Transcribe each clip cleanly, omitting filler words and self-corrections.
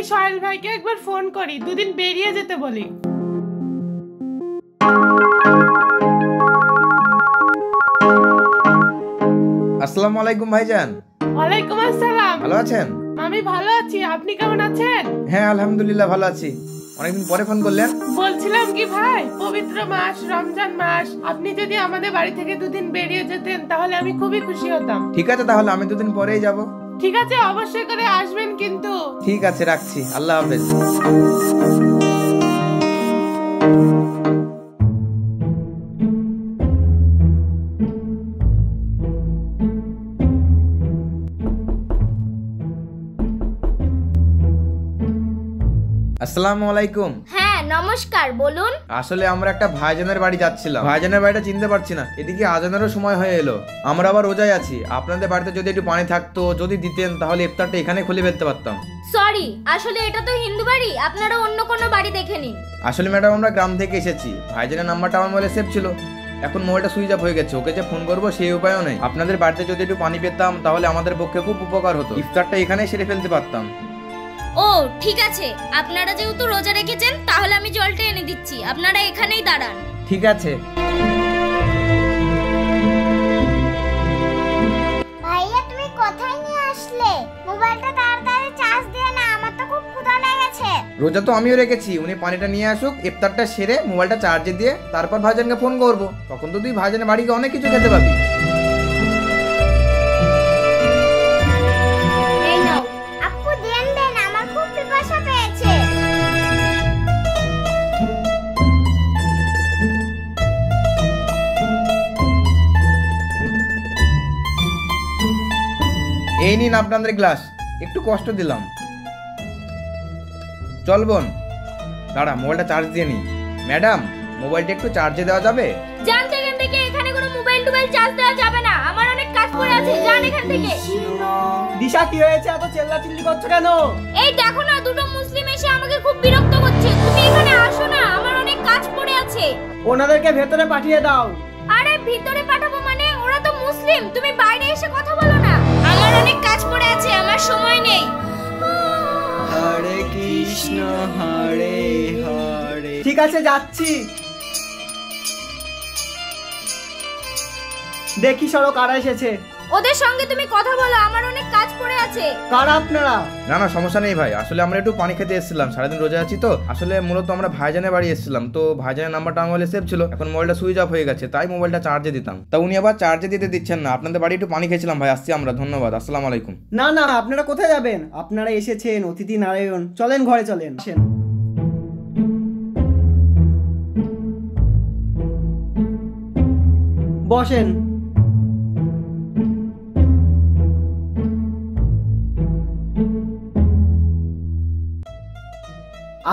সোহেল ভাইকে একবার ফোন করি, দুদিন বেরিয়ে যেতে বলি। আসসালামু আলাইকুম ভাইজান। ওয়ালাইকুম আসসালাম। ভালো আছেন? আমি ভালো আছি, আপনি কেমন আছেন? হ্যাঁ আলহামদুলিল্লাহ ভালো আছি। অনেকদিন পরে ফোন করলেন। বলছিলাম কি ভাই, পবিত্র মাস রমজান মাস, আপনি যদি আমাদের বাড়ি থেকে দুদিন বেরিয়ে যেতেন তাহলে আমি খুবই খুশি হতাম। ঠিক আছে, তাহলে আমি দুদিন পরেই যাব। ঠিক আছে, অবশ্যই করে আসবেন কিন্তু। ঠিক আছে, রাখছি, আল্লাহ হাফেজ। আসসালামু আলাইকুম। হ্যাঁ নমস্কার, বলুন। আসলে আমরা একটা ভাইজানের বাড়ি যাচ্ছিলাম, ভাইজানের বাড়িটা চিনতে পারছি না, এদিকে আজানেরও সময় হয়ে এলো, আমরা আবার রোজায় আছি। আপনাদের বাড়িতে যদি একটু পানি থাকতো, যদি দিতেন, তাহলে ইফতারটা এখানে খুলে ফেলতে পারতাম। সরি, আসলে এটা তো হিন্দু বাড়ি, আপনারা অন্য কোনো বাড়ি দেখে নিন। আসলে ম্যাডাম আমরা গ্রাম থেকে এসেছি, ভাইজানের নাম্বারটা আমার মোবাইলে সেভ ছিল, এখন মোবাইলটা সুইচ অফ হয়ে গেছে, ওকে যে ফোন করবো সেই উপায়ও নেই। আপনাদের বাড়িতে যদি একটু পানি পেতাম তাহলে আমাদের পক্ষে খুব উপকার হতো, ইফতারটা এখানেই সেরে ফেলতে পারতাম। ও ঠিক আছে, আপনারা যেহেতু রোজা রেখেছেন তাহলে আমি জলটা এনে দিচ্ছি, আপনারা এখানেই দাঁড়ান। ঠিক আছে। ভাইয়া তুমি কোথায় নিয়ে আসলে? মোবাইলটা তাড়াতাড়ি চার্জ দিয়ে না, আমার তো খুব ক্ষুধা লেগেছে। রোজা তো আমিও রেখেছি, উনি পানিটা নিয়ে আসুক, ইফতারটা সেরে মোবাইলটা চার্জে দিয়ে তারপর ভাইজানকে ফোন করবো, তখন তো তুই ভাইজানের বাড়িকে অনেক কিছু খেতে পাবি। এই নাও আপু, দেন দেন, আমার খুব পিপাসা পেয়েছে। এই নিন আপনাদের গ্লাস, একটু কষ্ট দিলাম। চল বোন, দাঁড়া মোবাইলটা চার্জ দিয়ে নি। ম্যাডাম মোবাইলটা একটু চার্জে দেওয়া যাবে? যান এখান থেকে, এখানে কোনো মোবাইল চার্জ দেওয়া যাবে না, আমার অনেক কাজ পড়ে আছে, যান এখান থেকে। দিশা কি হয়েছে, এত চিল্লাচিল্লি করছো কেন? এই দেখো না, দুটো মুসলিম এসে আমাকে খুব বিরক্ত করছে, তুমি এখানে আসো না, আমার অনেক কাজ পড়ে আছে। ওনাদেরকে ভেতরে পাঠিয়ে দাও। আরে ভিতরে পাঠাবো মানে? ওরা তো মুসলিম, তুমি বাইরে এসে কথা বলো না, আমার অনেক কাজ পড়ে আছে, আমার সময় নেই। হরে কৃষ্ণ হরে হরে। ঠিক আছে যাচ্ছি। দেখি সরো কারা এসেছে। ওদের সঙ্গে তুমি কথা বলো, আমার অনেক কাজ পড়ে আছে। কারা আপনারা? না না সমস্যা নেই ভাই, আসলে আমরা একটু পানি খেতে এসেছিলাম, সারাদিন রোজা আছি তো, আসলে মূলত আমরা ভাইজানের বাড়ি এসেছিলাম, তো ভাইজানের নাম্বারটা আমার মোবাইলে সেভ ছিল, এখন মোবাইলটা সুইচ অফ হয়ে গেছে, তাই মোবাইলটা চার্জে দিতাম, তা উনি আবার চার্জে দিতে দিচ্ছেন না। আপনাদের বাড়ি একটু পানি খেয়েছিলাম ভাই, আসছি আমরা, ধন্যবাদ, আসসালামু আলাইকুম। না না, আপনারা কোথায় যাবেন? আপনারা এসেছেন অতিথি নারায়ণ, চলেন ঘরে চলেন। বসেন।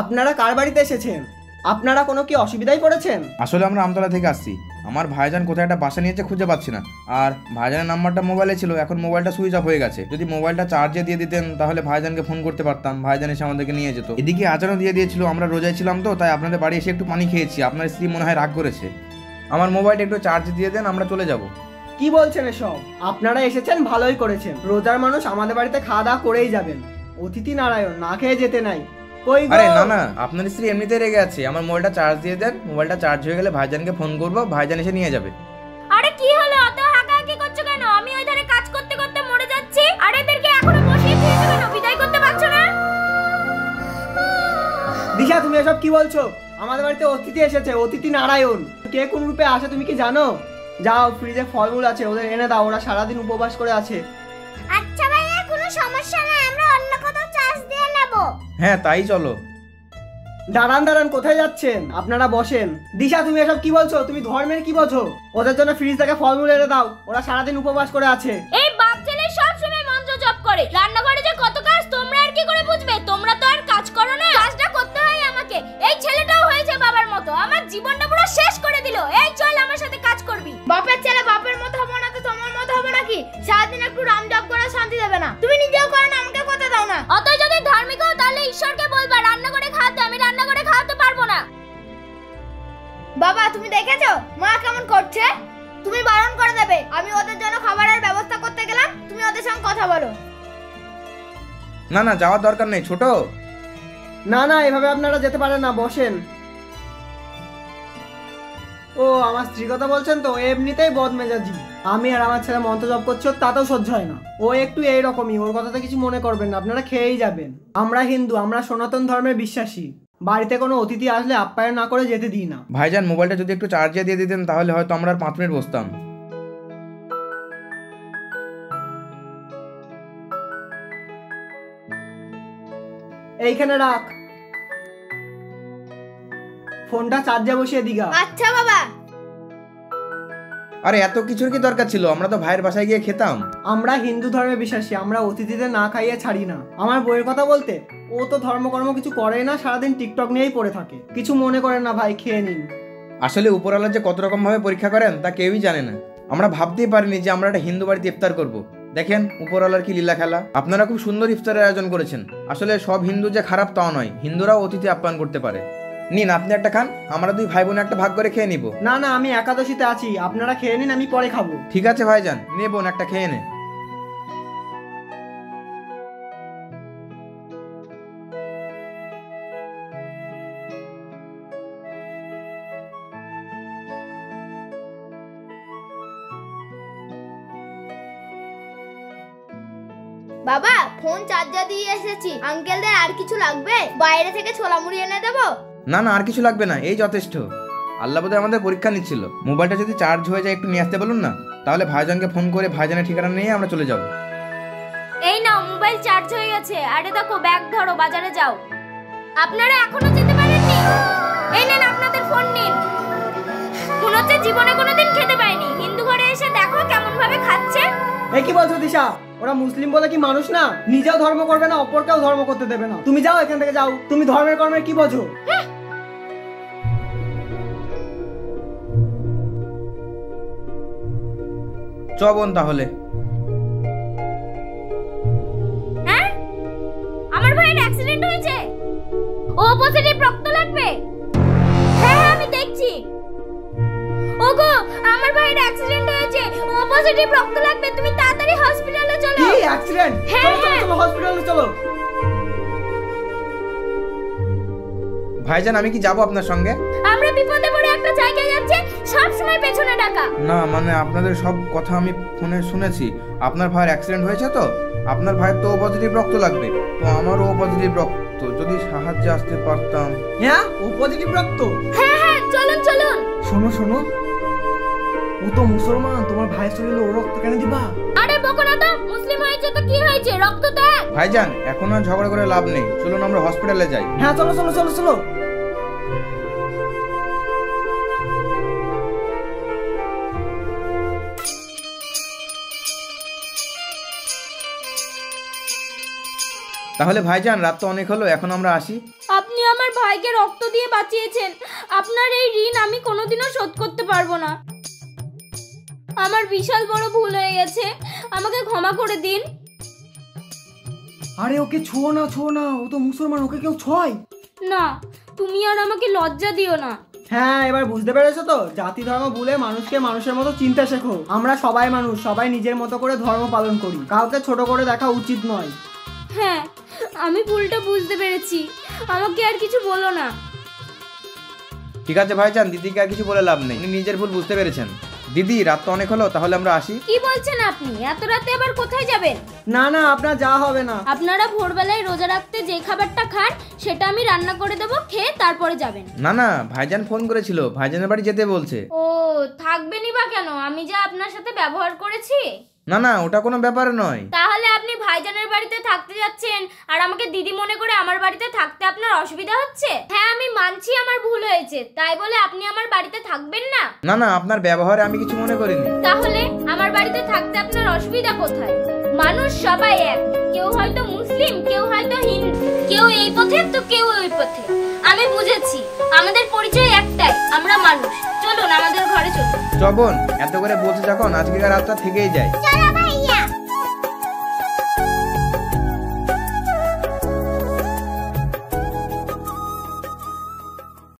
আপনারা কার বাড়িতে এসেছেন? আপনারা কোনো কি অসুবিধায় পড়েছেন? আসলে আমরা আমতলা থেকে আসছি, আমার ভাইজান কোথায় একটা বাসা নিয়েছে খুঁজে পাচ্ছি না, আর ভাইজানের নাম্বারটা মোবাইলে ছিল, এখন মোবাইলটা সুইচ অফ হয়ে গেছে, যদি মোবাইলটা চার্জে দিয়ে দিতেন তাহলে ভাইজানকে ফোন করতে পারতাম, ভাইজান এসে আমাদেরকে নিয়ে যেত। এদিকে আজানও দিয়ে দিয়েছিল, আমরা রোজায় ছিলাম তো, তাই আপনাদের বাড়ি এসে একটু পানি খেয়েছি, আপনার স্ত্রী মনে হয় রাগ করেছে। আমার মোবাইলটা একটু চার্জ দিয়ে দেন, আমরা চলে যাব। কি বলছেন এসব? আপনারা এসেছেন ভালোই করেছেন, রোজার মানুষ আমাদের বাড়িতে খাওয়া দাওয়া করেই যাবেন, অতিথি নারায়ণ, না খেয়ে যেতে নাই। আরে না না, আপনার স্ত্রী এমনিতে রেগে আছে, আমার মোবাইলটা চার্জ দিয়ে দেন, মোবাইলটা চার্জ হয়ে গেলে ভাইজানকে ফোন করবো, ভাইজান এসে নিয়ে যাবে। আরে কি হলো, অত হাঁকাহাঁকি করছো কেন? আমি ওই ধারে কাজ করতে করতে মরে যাচ্ছি, আর এদেরকে এখনো বসিয়ে দিয়েছো কেন? বিদায় করতে পারছো না? দিশা তুমি এসব কি বলছো? আমাদের বাড়িতে অতিথি এসেছে, অতিথি নারায়ণ, কে কোন রূপে আসে তুমি কি জানো? যাও ফ্রিজে ফলমূল আছে, ওদের এনে দাও, ওরা সারাদিন উপবাস করে আছে। আচ্ছা ভাইয়া, কোনো সমস্যা নাই, আমরা অন্য কোথাও চার্জ দিয়ে নেব। হ্যাঁ তাই চলো। দাঁড়ান দাঁড়ান, কোথায় যাচ্ছেন? আপনারা বসেন। দিশা তুমি এসব কি বলছো? তুমি ধর্মের কি বোঝো? ওদের জন্য ফ্রিজ থেকে ফলমূল এনে দাও, ওরা সারাদিন উপবাস করে আছে। এই বাপ ছেলে সব সময় মন্ত্র জপ করে, রান্নাঘরে যে কত কাজ তোমরা আর কি করে বুঝবে? তোমরা তো আর কাজ করো না, কাজটা করতে হয় আমাকে। এই ছেলেটাও হয়েছে বাবার মতো, আমার জীবনটা পুরো শেষ করে দিল। এই চল আমার সাথে কাজ করবি। বাপের ছেলে বাপের মতো হবে না তো তোমার মতো হবে নাকি? সারাদিন একটু রাম জপ করে শান্তি দেবে না? তুমি নিজেও করো না, আমাকে কথা দাও না। অতই যদি ধার্মিক হও তাহলে ঈশ্বরকে বলবা রান্না করে খাওয়াতে, আমি রান্না করে খাওয়াতে পারবো না। বাবা তুমি দেখেছো মা কেমন করছে? তুমি বারণ করে দেবে, আমি ওদের জন্য খাবারের ব্যবস্থা করতে গেলাম, তুমি ওদের সঙ্গে কথা বলো। না না যাওয়ার দরকার নেই, ছোট না না, এভাবে আপনারা যেতে পারেন না, বসেন। ও আমার স্ত্রী কথা বলছেন তো, এমনিতেই বদমেজাজি। আমি আর আমার ছেলে মন্ত্র জপ করছি, ওর তাতেও সহ্য হয় না। ও একটু এইরকমই, ওর কথাতে কিছু মনে করবেন না, আপনারা খেয়েই যাবেন। আমরা হিন্দু, আমরা সনাতন ধর্মের বিশ্বাসী। বাড়িতে কোনো অতিথি আসলে আপ্যায়ন না করে যেতে দিই না। ভাইজান মোবাইলটা যদি একটু চার্জে দিয়ে দিতেন তাহলে হয়তো আমরা আর 5 মিনিট বসতাম। এইখানে রাখ, ফোনটা চার্জে বসিয়ে দিগা। আচ্ছা বাবা। আরে এত কিছুর কি দরকার ছিল? আমরা তো ভাইয়ের বাসায় গিয়ে খেতাম। আমরা হিন্দু ধর্মে বিশ্বাসী, আমরা অতিথিদের না খাইয়ে ছাড়ি না। আমার বইয়ের কথা বলতে, ও তো ধর্মকর্ম কিছু করে না, সারাদিন টিকটক নিয়েই পড়ে থাকে। কিছু মনে করেন না ভাই, খেয়ে নিন। আসলে উপরওয়ালা যে কত রকম ভাবে পরীক্ষা করেন তা কেউই জানে না। আমরা ভাবতেই পারিনি যে আমরা একটা হিন্দু বাড়িতে ইফতার করব। দেখেন উপরওয়ালার কি লীলা খেলা। আপনারা খুব সুন্দর ইফতারের আয়োজন করেছেন। আসলে সব হিন্দু যে খারাপ তাও নয়, হিন্দুরাও অতিথি আপ্যায়ন করতে পারে। নিন আপনি একটা খান, আমরা 2 ভাই বোন একটা ভাগ করে খেয়ে নিব। না না, আমি একাদশীতে আছি, আপনারা খেয়ে নিন, আমি পরে খাবো। ঠিক আছে ভাইজান, নে বোন একটা খেয়ে নে। বাবা ফোন চার্জার দিয়ে এসেছি, আঙ্কেলদের আর কিছু লাগবে? বাইরে থেকে ছোলা মুড়ি এনে দেবো? না না, আর কিছু লাগবে না, এই যথেষ্ট। আল্লাহ বোধহয় আমাদের পরীক্ষা নিচ্ছিল। মোবাইলটা যদি চার্জ হয়ে যায় একটু নিয়ে আসতে বলুন না, তাহলে ভাইজানকে ফোন করে ভাইজানের ঠিকানা নিয়ে আমরা চলে যাব। এই নাও মোবাইল চার্জ হয়ে গেছে। আরে দেখো, ব্যাগ ধরো, বাজারে যাও। আপনারা এখনো যেতে পারেননি? এই নেন আপনাদের ফোন নিন। মনে হচ্ছে জীবনে কোনোদিন খেতে পায়নি। হিন্দু ঘরে এসে দেখো কেমন ভাবে খাচ্ছে। এই কি বলছো দিশা? ওরা মুসলিম বলে কি মানুষ না? নিজেও ধর্ম করবে না, অপরকেও ধর্ম করতে দেবে না। তুমি যাও এখান থেকে, যাও। তুমি ধর্মের কর্মের কি বোঝো? চ বোন তাহলে। হ্যাঁ, আমার ভাইয়ের অ্যাক্সিডেন্ট হয়েছে। ও পজিটিভ রক্ত লাগবে। হ্যাঁ হ্যাঁ, আমি দেখছি। ওগো, আমার ভাইয়ের অ্যাক্সিডেন্ট হয়েছে, ও পজিটিভ রক্ত লাগবে। তুমি তাড়াতাড়ি হসপিটালে চলো। কি অ্যাক্সিডেন্ট? হ্যাঁ, চলো চলো হ্যাঁ। চলো, হসপিটালে চলো। ভাইজান আমি কি যাব আপনার সঙ্গে? আমরা বিপদে পড়ে একটা জায়গায় যাচ্ছি, সব সময় পেছনে ডাকা। না মানে আপনাদের সব কথা আমি ফোনে শুনেছি। আপনার ভাইয়ের অ্যাক্সিডেন্ট হয়েছে তো, আপনার ভাইয়ের তো ও পজিটিভ রক্ত লাগবে, তো আমারও ও পজিটিভ রক্ত। যদি সাহায্যে আসতে পারতাম। হ্যাঁ, ও পজিটিভ রক্ত? হ্যাঁ হ্যাঁ, চলুন চলুন। শোনো শোনো, ও তো মুসলমান, তোমার ভাইয়ের শরীরে ও রক্ত কেন দিবা? আরে বকো না তো, মুসলিম হয়েছে তো কি হয়েছে, রক্ত তো এক। ভাইজান এখন আর ঝগড়া করে লাভ নেই, চলুন আমরা হসপিটালে যাই। হ্যাঁ চলো চলো চলো চলো। তাহলে ভাইজান রাত তো অনেক হলো, এখন আমরা আসি। আপনি আমার ভাইকে রক্ত দিয়ে বাঁচিয়েছেন। আপনার এই ঋণ আমি কোনোদিনও শোধ করতে পারবো না। আমার বিশাল বড় ভুল হয়ে গেছে, আমাকে ক্ষমা করে দিন। আরে ওকে ছোঁয়ো না, ছোঁয়ো না, ও তো মুসলমান, ওকে কেউ ছয় না, তুমি আর আমাকে লজ্জা দিও না। হ্যাঁ, এবার বুঝতে পেরেছো তো? জাতি ধর্ম ভুলে মানুষকে মানুষের মতো চিন্তা শেখো। আমরা সবাই মানুষ, সবাই নিজের মতো করে ধর্ম পালন করি, কাউকে ছোট করে দেখা উচিত নয়। হ্যাঁ, আমি ভুলটা বুঝতে পেরেছি, আমাকে আর কিছু বলো না। ঠিক আছে ভাইজান, দিদিকে আর কিছু বলে লাভ নেই, উনি নিজের ভুল বুঝতে পেরেছেন। দিদি রাত তো অনেক হলো, তাহলে আমরা আসি। কি বলছেন আপনি? এত রাতে আবার কোথায় যাবেন? না না, আপনার যা হবে না। আপনারা ভোরবেলায় রোজা রাখতে যে খাবারটা খান সেটা আমি রান্না করে দেবো, খেয়ে তারপরে যাবেন। না না, ভাইজান ফোন করেছিল, ভাইজানের বাড়ি যেতে বলছে। ও থাকবেনই বা কেন? আমি যা আপনার সাথে ব্যবহার করেছি। না না, ওটা কোনো ব্যাপার নয়। তাহলে আপনি ভাইজানের বাড়িতে থাকতে যাচ্ছেন আর আমাকে দিদি মনে করে আমার বাড়িতে থাকতে আপনার অসুবিধা হচ্ছে? হ্যাঁ আমি মানছি আমার ভুল হয়েছে, তাই বলে আপনি আমার বাড়িতে থাকবেন না? না না, আপনার ব্যবহারে আমি কিছু মনে করিনি। তাহলে আমার বাড়িতে থাকতে আপনার অসুবিধা কোথায়? মানুষ সবাই এক, কেউ হয়তো মুসলিম, কেউ হয়তো হিন্দু, কেউ এই পথে তো কেউ ওই পথে। আমি বুঝেছি, আমাদের পরিচয় একটাই, আমরা মানুষ। চলুন আমাদের ঘরে চলুন। চবন এত করে বলছে যখন, আজকের রাতটা থেকেই যায়। চলো